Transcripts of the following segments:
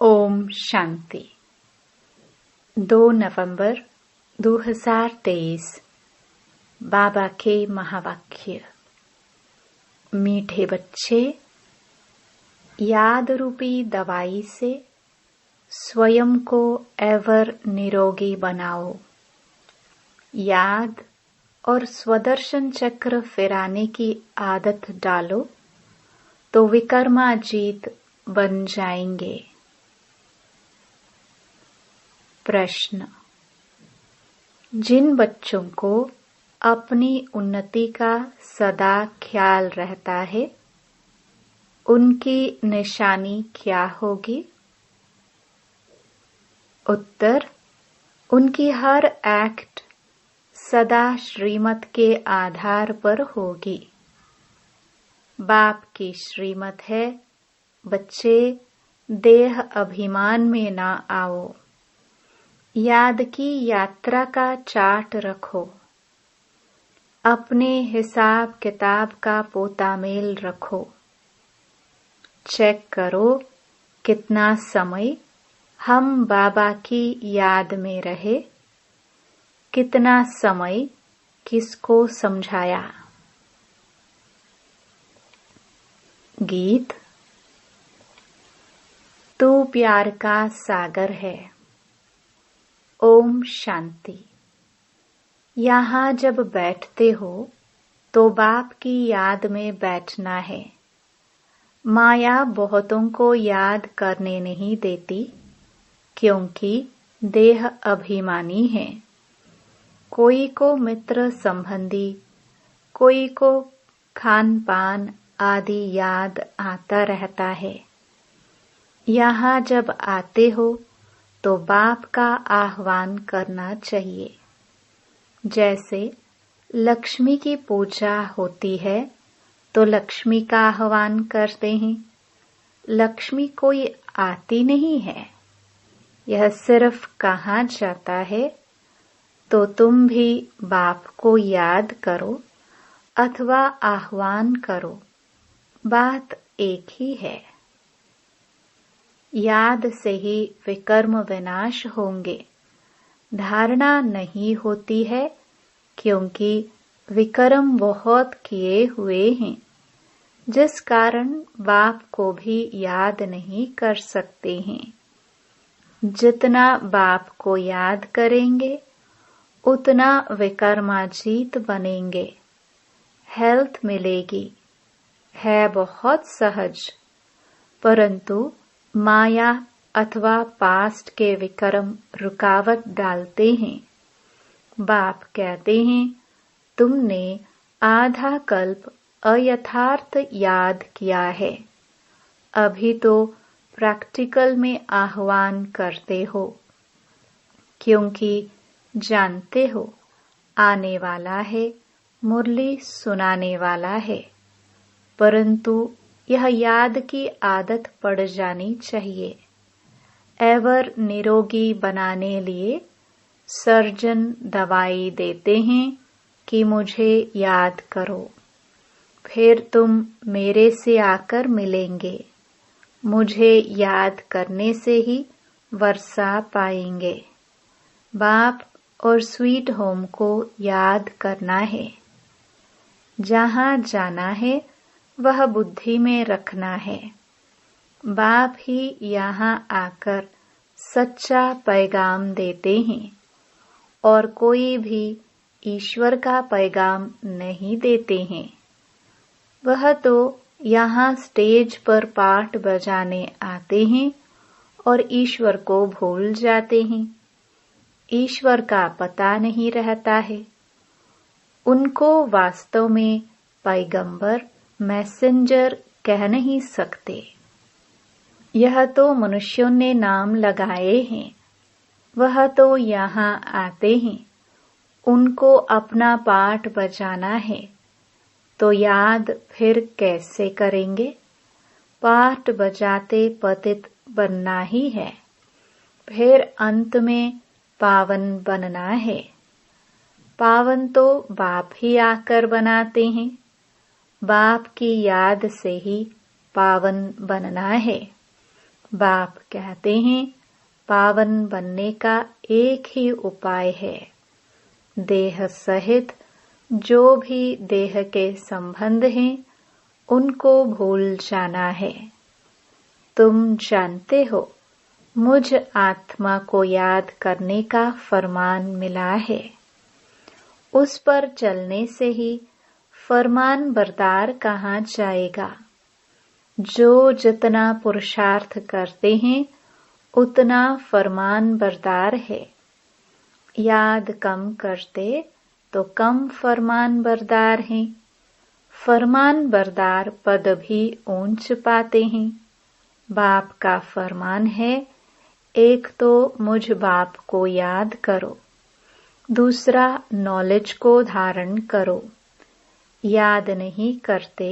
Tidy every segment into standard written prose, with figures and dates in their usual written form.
ओम शांति। 2 नवंबर 2023। बाबा के महावाक्य। मीठे बच्चे, याद रूपी दवाई से स्वयं को एवर निरोगी बनाओ। याद और स्वदर्शन चक्र फिराने की आदत डालो तो विकर्माजीत बन जाएंगे। प्रश्न। जिन बच्चों को अपनी उन्नति का सदा ख्याल रहता है, उनकी निशानी क्या होगी? उत्तर। उनकी हर एक्ट सदा श्रीमत के आधार पर होगी। बाप की श्रीमत है, बच्चे देह अभिमान में ना आओ। याद की यात्रा का चार्ट रखो। अपने हिसाब किताब का पोतामेल रखो। चेक करो कितना समय हम बाबा की याद में रहे, कितना समय किसको समझाया। गीत। तू प्यार का सागर है। ओम शांति। यहाँ जब बैठते हो तो बाप की याद में बैठना है। माया बहुतों को याद करने नहीं देती, क्योंकि देह अभिमानी है। कोई को मित्र संबंधी, कोई को खान पान आदि याद आता रहता है। यहाँ जब आते हो तो बाप का आह्वान करना चाहिए। जैसे लक्ष्मी की पूजा होती है तो लक्ष्मी का आह्वान करते हैं। लक्ष्मी कोई आती नहीं है, यह सिर्फ कहा जाता है। तो तुम भी बाप को याद करो अथवा आह्वान करो, बात एक ही है। याद से ही विकर्म विनाश होंगे। धारणा नहीं होती है, क्योंकि विकर्म बहुत किए हुए हैं, जिस कारण बाप को भी याद नहीं कर सकते हैं। जितना बाप को याद करेंगे, उतना विकर्माजीत बनेंगे। हेल्थ मिलेगी, है बहुत सहज, परंतु माया अथवा पास्ट के विकर्म रुकावट डालते हैं। बाप कहते हैं, तुमने आधा कल्प अयथार्थ याद किया है, अभी तो प्रैक्टिकल में आह्वान करते हो, क्योंकि जानते हो आने वाला है, मुरली सुनाने वाला है। परंतु यह याद की आदत पड़ जानी चाहिए। एवर निरोगी बनाने लिए सर्जन दवाई देते हैं कि मुझे याद करो, फिर तुम मेरे से आकर मिलेंगे। मुझे याद करने से ही वर्षा पाएंगे। बाप और स्वीट होम को याद करना है। जहाँ जाना है वह बुद्धि में रखना है। बाप ही यहाँ आकर सच्चा पैगाम देते हैं, और कोई भी ईश्वर का पैगाम नहीं देते हैं। वह तो यहाँ स्टेज पर पाठ बजाने आते हैं और ईश्वर को भूल जाते हैं। ईश्वर का पता नहीं रहता है। उनको वास्तव में पैगंबर, मैसेंजर कह नहीं सकते। यह तो मनुष्यों ने नाम लगाए हैं। वह तो यहाँ आते हैं, उनको अपना पाठ बजाना है, तो याद फिर कैसे करेंगे? पाठ बजाते पतित बनना ही है, फिर अंत में पावन बनना है। पावन तो बाप ही आकर बनाते हैं। बाप की याद से ही पावन बनना है। बाप कहते हैं पावन बनने का एक ही उपाय है, देह सहित जो भी देह के संबंध हैं उनको भूल जाना है। तुम जानते हो मुझ आत्मा को याद करने का फरमान मिला है। उस पर चलने से ही फरमान बरदार कहा जाएगा। जो जितना पुरुषार्थ करते हैं उतना फरमान बरदार है। याद कम करते तो कम फरमान बरदार हैं। फरमान बरदार पद भी ऊंच पाते हैं। बाप का फरमान है, एक तो मुझ बाप को याद करो, दूसरा नॉलेज को धारण करो। याद नहीं करते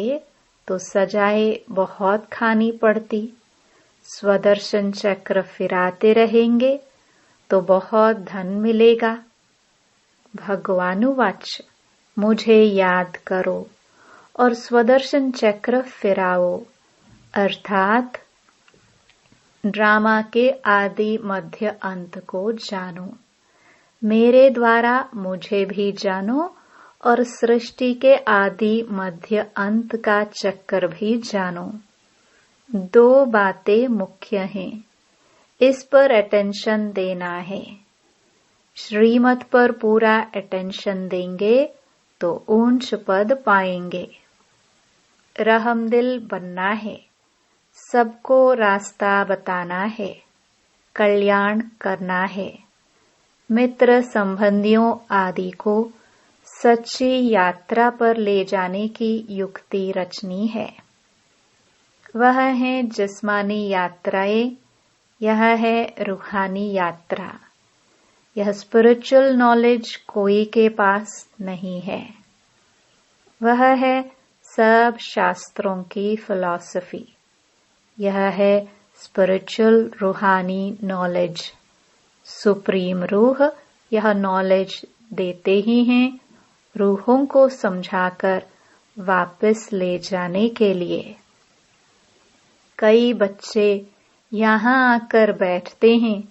तो सजाएं बहुत खानी पड़ती। स्वदर्शन चक्र फिराते रहेंगे तो बहुत धन मिलेगा। भगवानुवाच मुझे याद करो और स्वदर्शन चक्र फिराओ, अर्थात ड्रामा के आदि मध्य अंत को जानो। मेरे द्वारा मुझे भी जानो और सृष्टि के आदि मध्य अंत का चक्कर भी जानो। दो बातें मुख्य हैं, इस पर अटेंशन देना है। श्रीमत पर पूरा अटेंशन देंगे तो ऊंच पद पाएंगे। रहमदिल बनना है, सबको रास्ता बताना है, कल्याण करना है। मित्र संबंधियों आदि को सच्ची यात्रा पर ले जाने की युक्ति रचनी है। वह है जिस्मानी यात्राएं, यह है रूहानी यात्रा। यह स्पिरिचुअल नॉलेज कोई के पास नहीं है। वह है सब शास्त्रों की फिलॉसफी। यह है स्पिरिचुअल रूहानी नॉलेज। सुप्रीम रूह यह नॉलेज देते ही हैं रूहों को समझाकर वापस ले जाने के लिए। कई बच्चे यहाँ आकर बैठते हैं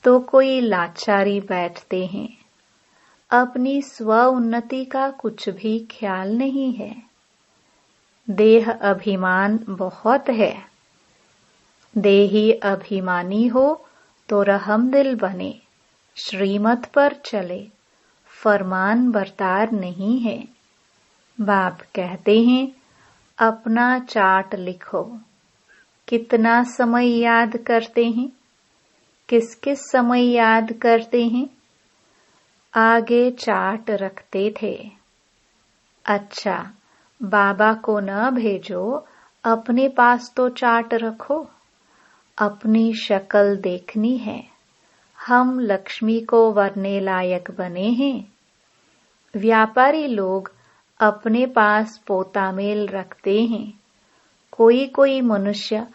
तो कोई लाचारी बैठते हैं। अपनी स्व उन्नति का कुछ भी ख्याल नहीं है। देह अभिमान बहुत है। देही अभिमानी हो तो रहमदिल बने, श्रीमत पर चले, फरमान बरदार नहीं है। बाप कहते हैं अपना चार्ट लिखो। कितना समय याद करते हैं, किस किस समय याद करते हैं। आगे चार्ट रखते थे। अच्छा, बाबा को न भेजो, अपने पास तो चार्ट रखो। अपनी शक्ल देखनी है। हम लक्ष्मी को वरने लायक बने हैं। व्यापारी लोग अपने पास पोतामेल रखते हैं। कोई कोई मनुष्य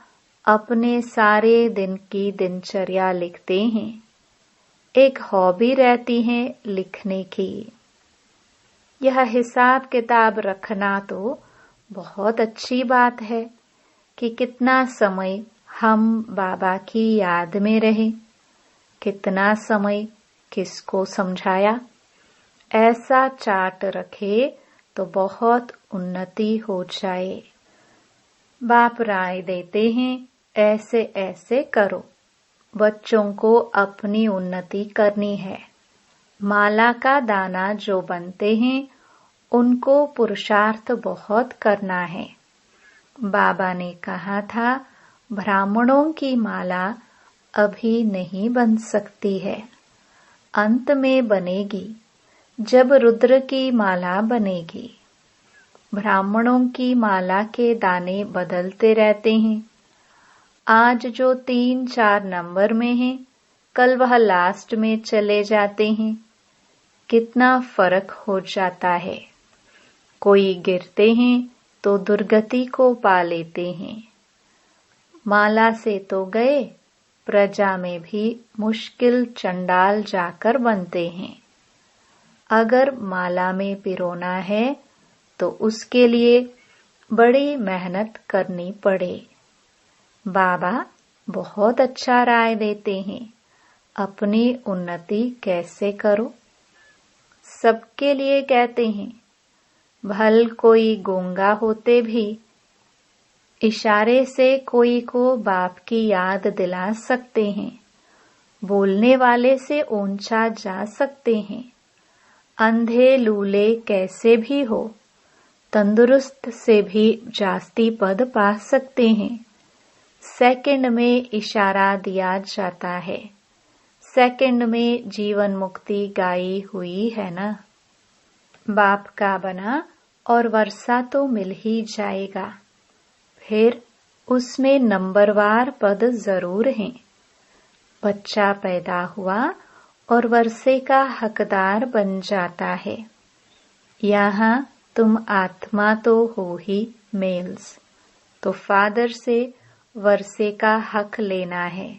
अपने सारे दिन की दिनचर्या लिखते हैं। एक हॉबी रहती है लिखने की। यह हिसाब किताब रखना तो बहुत अच्छी बात है कि कितना समय हम बाबा की याद में रहे, कितना समय किसको समझाया। ऐसा चार्ट रखे तो बहुत उन्नति हो जाए। बाप राय देते हैं ऐसे ऐसे करो। बच्चों को अपनी उन्नति करनी है। माला का दाना जो बनते हैं उनको पुरुषार्थ बहुत करना है। बाबा ने कहा था ब्राह्मणों की माला अभी नहीं बन सकती है, अंत में बनेगी जब रुद्र की माला बनेगी। ब्राह्मणों की माला के दाने बदलते रहते हैं। आज जो 3-4 नंबर में हैं, कल वह लास्ट में चले जाते हैं। कितना फर्क हो जाता है। कोई गिरते हैं तो दुर्गति को पा लेते हैं। माला से तो गए, प्रजा में भी मुश्किल चंडाल जाकर बनते हैं। अगर माला में पिरोना है तो उसके लिए बड़ी मेहनत करनी पड़े। बाबा बहुत अच्छा राय देते हैं। अपनी उन्नति कैसे करो। सबके लिए कहते हैं। भल कोई गूंगा होते भी इशारे से कोई को बाप की याद दिला सकते हैं। बोलने वाले से ऊंचा जा सकते हैं। अंधे लूले कैसे भी हो, तंदुरुस्त से भी जास्ती पद पा सकते हैं। सेकंड में इशारा दिया जाता है। सेकंड में जीवन मुक्ति गाई हुई है ना। बाप का बना और वर्षा तो मिल ही जाएगा। फिर उसमें नंबरवार पद जरूर हैं। बच्चा पैदा हुआ और वर्षे का हकदार बन जाता है। यहाँ तुम आत्मा तो हो ही मेल्स, तो फादर से वर्षे का हक लेना है।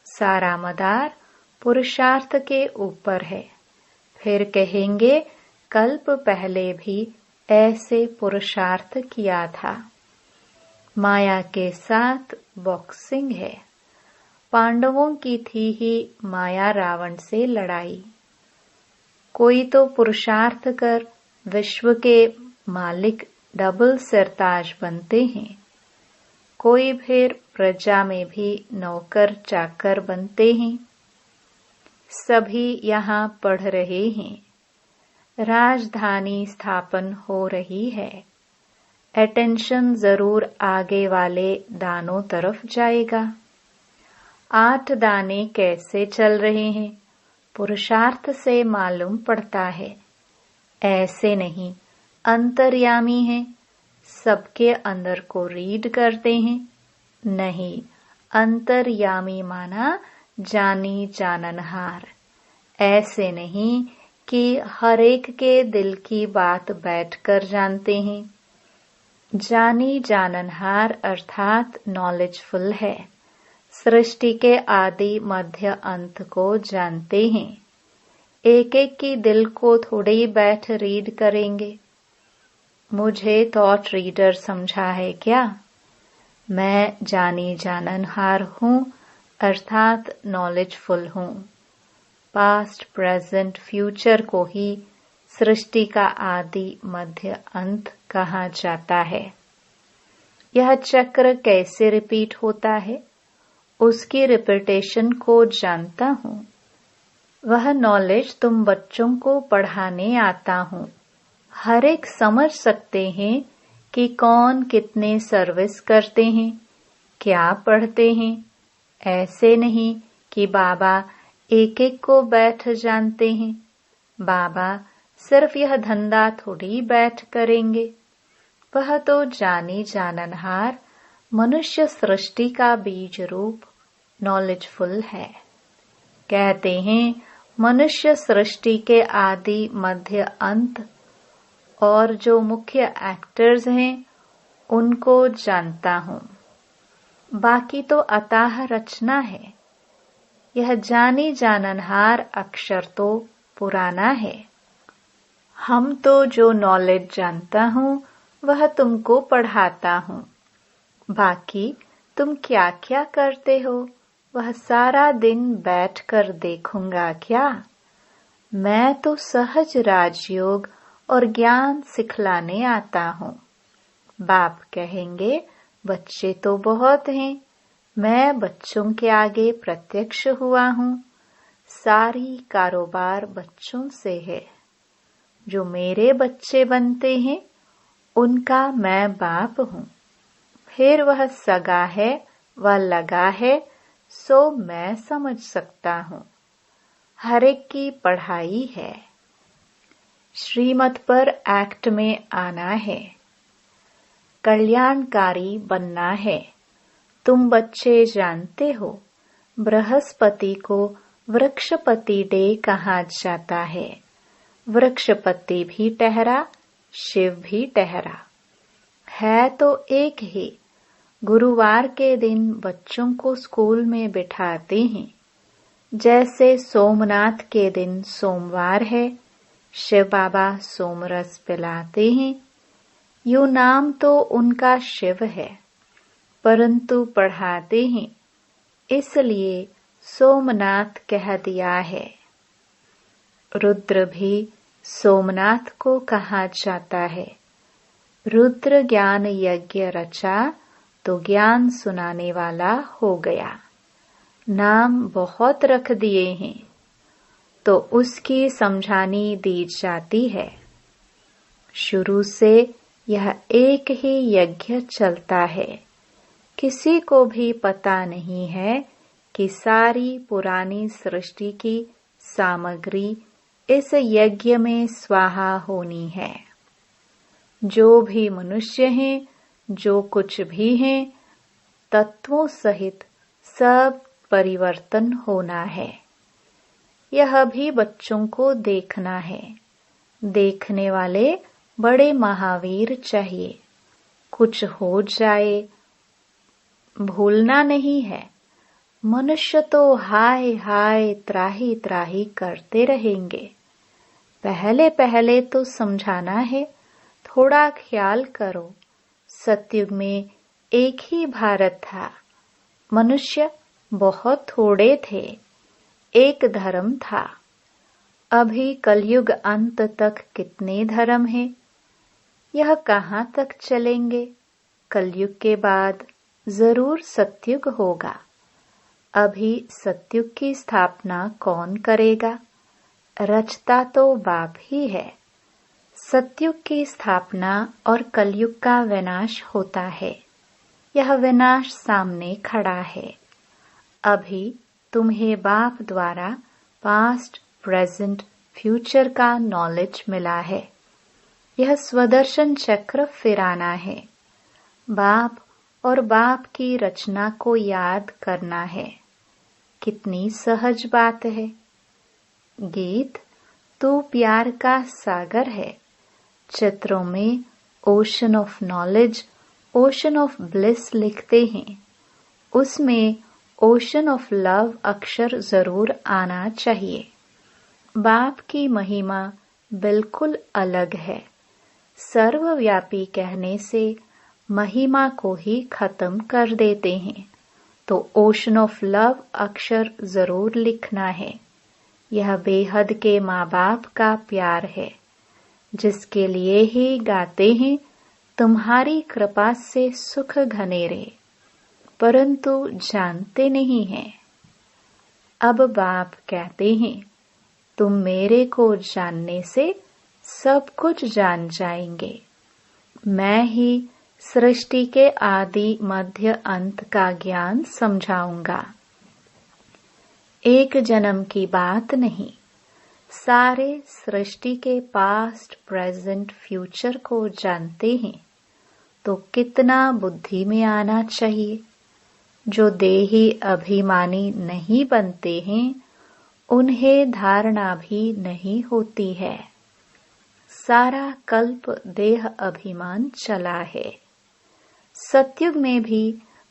सारा मदार पुरुषार्थ के ऊपर है। फिर कहेंगे कल्प पहले भी ऐसे पुरुषार्थ किया था। माया के साथ बॉक्सिंग है। पांडवों की थी ही माया रावण से लड़ाई। कोई तो पुरुषार्थ कर विश्व के मालिक डबल सरताज बनते हैं। कोई फिर प्रजा में भी नौकर चाकर बनते हैं। सभी यहाँ पढ़ रहे हैं। राजधानी स्थापन हो रही है। अटेंशन जरूर आगे वाले दानों तरफ जाएगा। 8 दाने कैसे चल रहे हैं, पुरुषार्थ से मालूम पड़ता है। ऐसे नहीं अंतर्यामी हैं, सबके अंदर को रीड करते हैं। नहीं, अंतर्यामी माना जानी जाननहार। ऐसे नहीं कि हर एक के दिल की बात बैठकर जानते हैं। जानी जाननहार अर्थात नॉलेजफुल है। सृष्टि के आदि मध्य अंत को जानते हैं। एक एक की दिल को थोड़े ही बैठ रीड करेंगे। मुझे थॉट रीडर समझा है क्या? मैं जानी जाननहार हूँ अर्थात नॉलेजफुल हूँ। पास्ट प्रेजेंट फ्यूचर को ही सृष्टि का आदि मध्य अंत कहा जाता है। यह चक्र कैसे रिपीट होता है, उसकी रिपीटेशन को जानता हूँ। वह नॉलेज तुम बच्चों को पढ़ाने आता हूँ। हर एक समझ सकते हैं कि कौन कितने सर्विस करते हैं, क्या पढ़ते हैं। ऐसे नहीं कि बाबा एक एक को बैठ जानते हैं। बाबा सिर्फ यह धंधा थोड़ी बैठ करेंगे। वह तो जानी जाननहार मनुष्य सृष्टि का बीज रूप नॉलेजफुल है। कहते हैं मनुष्य सृष्टि के आदि मध्य अंत और जो मुख्य एक्टर्स हैं उनको जानता हूँ। बाकी तो अताह रचना है। यह जानी जाननहार अक्षर तो पुराना है। हम तो जो नॉलेज जानता हूँ वह तुमको पढ़ाता हूँ। बाकी तुम क्या क्या करते हो वह सारा दिन बैठकर देखूंगा क्या? मैं तो सहज राजयोग और ज्ञान सिखलाने आता हूँ। बाप कहेंगे बच्चे तो बहुत हैं, मैं बच्चों के आगे प्रत्यक्ष हुआ हूँ। सारी कारोबार बच्चों से है। जो मेरे बच्चे बनते हैं उनका मैं बाप हूँ। फिर वह सगा है वह लगा है, सो मैं समझ सकता हूँ। हर एक की पढ़ाई है। श्रीमत पर एक्ट में आना है। कल्याणकारी बनना है। तुम बच्चे जानते हो बृहस्पति को वृक्षपति डे कहा जाता है। वृक्षपति भी ठहरा, शिव भी ठहरा, है तो एक ही। गुरुवार के दिन बच्चों को स्कूल में बिठाते हैं। जैसे सोमनाथ के दिन सोमवार है, शिव बाबा सोमरस पिलाते हैं। यूं नाम तो उनका शिव है, परंतु पढ़ाते हैं इसलिए सोमनाथ कह दिया है। रुद्र भी सोमनाथ को कहा जाता है। रुद्र ज्ञान यज्ञ रचा तो ज्ञान सुनाने वाला हो गया। नाम बहुत रख दिए हैं तो उसकी समझानी दी जाती है। शुरू से यह एक ही यज्ञ चलता है। किसी को भी पता नहीं है कि सारी पुरानी सृष्टि की सामग्री इस यज्ञ में स्वाहा होनी है। जो भी मनुष्य हैं, जो कुछ भी हैं, तत्वों सहित सब परिवर्तन होना है। यह भी बच्चों को देखना है। देखने वाले बड़े महावीर चाहिए। कुछ हो जाए भूलना नहीं है। मनुष्य तो हाय हाय त्राही त्राही करते रहेंगे। पहले पहले तो समझाना है, थोड़ा ख्याल करो। सतयुग में एक ही भारत था। मनुष्य बहुत थोड़े थे। एक धर्म था। अभी कलयुग अंत तक कितने धर्म हैं? यह कहाँ तक चलेंगे? कलयुग के बाद जरूर सतयुग होगा। अभी सतयुग की स्थापना कौन करेगा? रचता तो बाप ही है। सतयुग की स्थापना और कलयुग का विनाश होता है। यह विनाश सामने खड़ा है। अभी तुम्हें बाप द्वारा पास्ट, प्रेजेंट, फ्यूचर का नॉलेज मिला है। यह स्वदर्शन चक्र फिराना है। बाप और बाप की रचना को याद करना है। कितनी सहज बात है। गीत तू प्यार का सागर है। चित्रों में ocean of knowledge, ocean of bliss लिखते हैं। उसमें ओशन ऑफ लव अक्षर जरूर आना चाहिए। बाप की महिमा बिल्कुल अलग है। सर्वव्यापी कहने से महिमा को ही खत्म कर देते हैं। तो ओशन ऑफ लव अक्षर जरूर लिखना है। यह बेहद के माँ बाप का प्यार है, जिसके लिए ही गाते हैं तुम्हारी कृपा से सुख घनेरे, परंतु जानते नहीं हैं। अब बाप कहते हैं तुम मेरे को जानने से सब कुछ जान जाएंगे। मैं ही सृष्टि के आदि मध्य अंत का ज्ञान समझाऊंगा। एक जन्म की बात नहीं, सारे सृष्टि के पास्ट, प्रेजेंट, फ्यूचर को जानते हैं तो कितना बुद्धि में आना चाहिए। जो देही अभिमानी नहीं बनते हैं उन्हें धारणा भी नहीं होती है। सारा कल्प देह अभिमान चला है। सतयुग में भी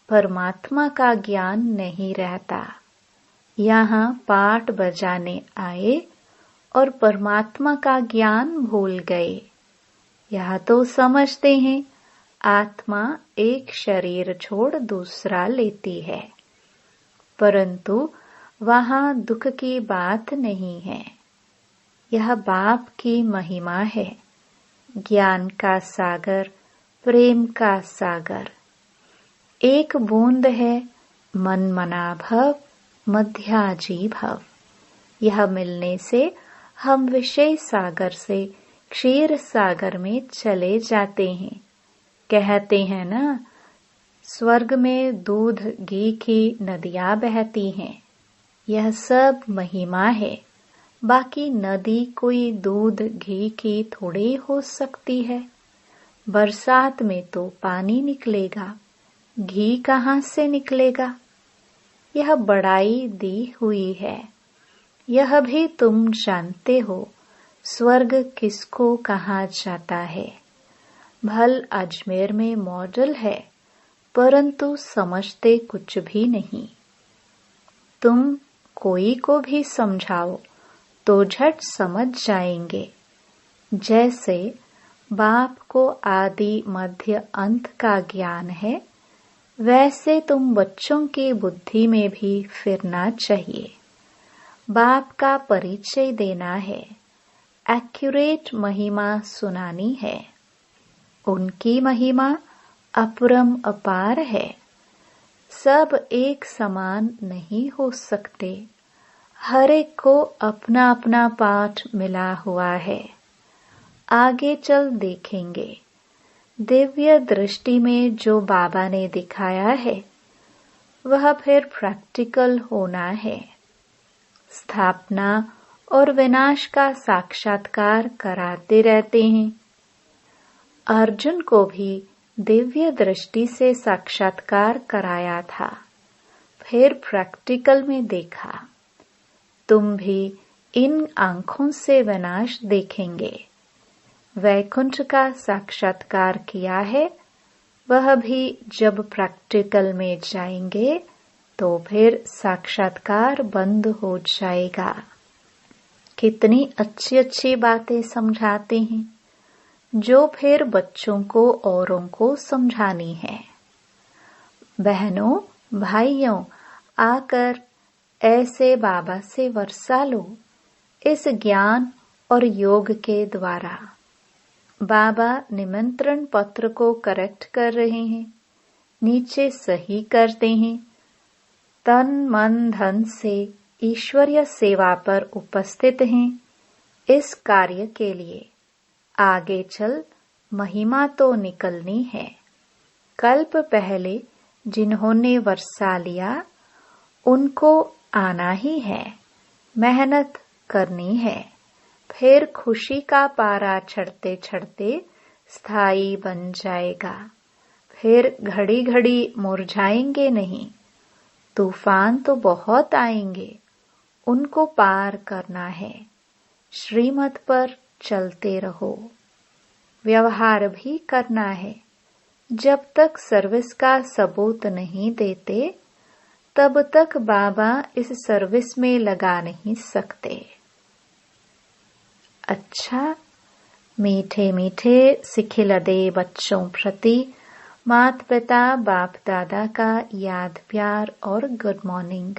परमात्मा का ज्ञान नहीं रहता। यहाँ पाठ बजाने आए और परमात्मा का ज्ञान भूल गए। यह तो समझते हैं आत्मा एक शरीर छोड़ दूसरा लेती है, परंतु वहाँ दुख की बात नहीं है। यह बाप की महिमा है। ज्ञान का सागर, प्रेम का सागर। एक बूंद है मन मना भव, मध्याजी भव। यह मिलने से हम विषय सागर से क्षीर सागर में चले जाते हैं। कहते हैं ना, स्वर्ग में दूध घी की नदियां बहती हैं। यह सब महिमा है। बाकी नदी कोई दूध घी की थोड़ी हो सकती है। बरसात में तो पानी निकलेगा, घी कहाँ से निकलेगा? यह बड़ाई दी हुई है। यह भी तुम जानते हो, स्वर्ग किसको कहा जाता है। भल अजमेर में मॉडल है, परंतु समझते कुछ भी नहीं। तुम कोई को भी समझाओ तो झट समझ जाएंगे। जैसे बाप को आदि मध्य अंत का ज्ञान है, वैसे तुम बच्चों की बुद्धि में भी फिरना चाहिए। बाप का परिचय देना है, एक्यूरेट महिमा सुनानी है। उनकी महिमा अपरम अपार है। सब एक समान नहीं हो सकते। हर एक को अपना अपना पाठ मिला हुआ है। आगे चल देखेंगे। दिव्य दृष्टि में जो बाबा ने दिखाया है वह फिर प्रैक्टिकल होना है। स्थापना और विनाश का साक्षात्कार कराते रहते हैं। अर्जुन को भी दिव्य दृष्टि से साक्षात्कार कराया था, फिर प्रैक्टिकल में देखा। तुम भी इन आंखों से विनाश देखेंगे। वैकुंठ का साक्षात्कार किया है, वह भी जब प्रैक्टिकल में जाएंगे तो फिर साक्षात्कार बंद हो जाएगा। कितनी अच्छी अच्छी बातें समझाते हैं, जो फिर बच्चों को औरों को समझानी है। बहनों भाइयों, आकर ऐसे बाबा से वर्षा लो इस ज्ञान और योग के द्वारा। बाबा निमंत्रण पत्र को करेक्ट कर रहे हैं, नीचे सही करते हैं। तन मन धन से ईश्वरीय सेवा पर उपस्थित हैं। इस कार्य के लिए आगे चल महिमा तो निकलनी है। कल्प पहले जिन्होंने वर्षा लिया उनको आना ही है, मेहनत करनी है। फिर खुशी का पारा चढ़ते चढ़ते स्थायी बन जाएगा। फिर घड़ी घड़ी मुरझाएंगे नहीं। तूफान तो बहुत आएंगे, उनको पार करना है। श्रीमत पर चलते रहो। व्यवहार भी करना है। जब तक सर्विस का सबूत नहीं देते तब तक बाबा इस सर्विस में लगा नहीं सकते। अच्छा, मीठे मीठे सिखिलदे बच्चों प्रति माता पिता बाप दादा का याद प्यार और गुड मॉर्निंग।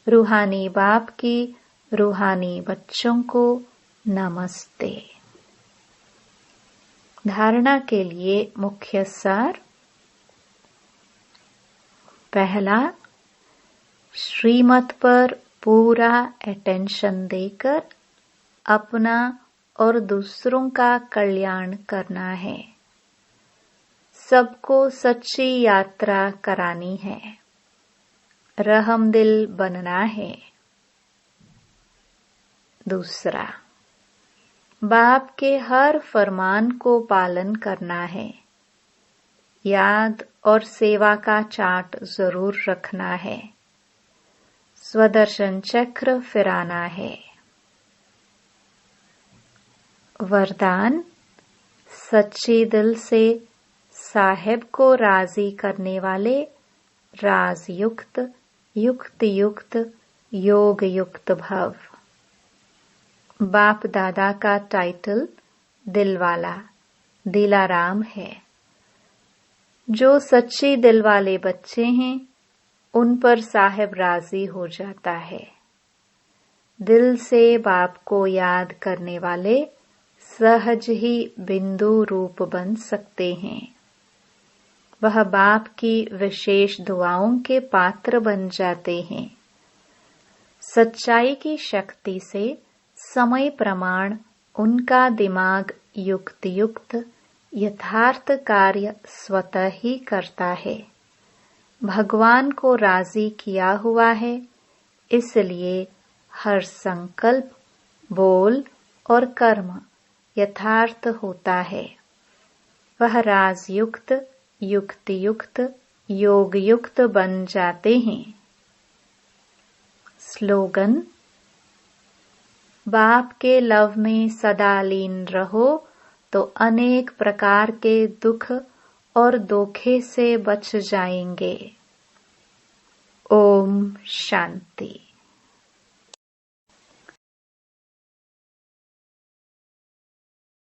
रूहानी बाप की रूहानी बच्चों को नमस्ते। धारणा के लिए मुख्य सार। पहला, श्रीमत पर पूरा अटेंशन देकर अपना और दूसरों का कल्याण करना है। सबको सच्ची यात्रा करानी है। रहमदिल बनना है। दूसरा, बाप के हर फरमान को पालन करना है। याद और सेवा का चार्ट जरूर रखना है। स्वदर्शन चक्र फिराना है। वरदान, सच्ची दिल से साहेब को राजी करने वाले राजयुक्त युक्त युक्त योग युक्त भव। बाप दादा का टाइटल दिलवाला दिलाराम है। जो सच्ची दिल वाले बच्चे हैं उन पर साहेब राजी हो जाता है। दिल से बाप को याद करने वाले सहज ही बिंदु रूप बन सकते हैं। वह बाप की विशेष दुआओं के पात्र बन जाते हैं। सच्चाई की शक्ति से समय प्रमाण उनका दिमाग युक्त युक्त यथार्थ कार्य स्वतः ही करता है। भगवान को राजी किया हुआ है, इसलिए हर संकल्प, बोल और कर्म यथार्थ होता है। वह राजयुक्त युक्त युक्त योग युक्त बन जाते हैं। स्लोगन, बाप के लव में सदा लीन रहो तो अनेक प्रकार के दुख और धोखे से बच जाएंगे। ओम शांति।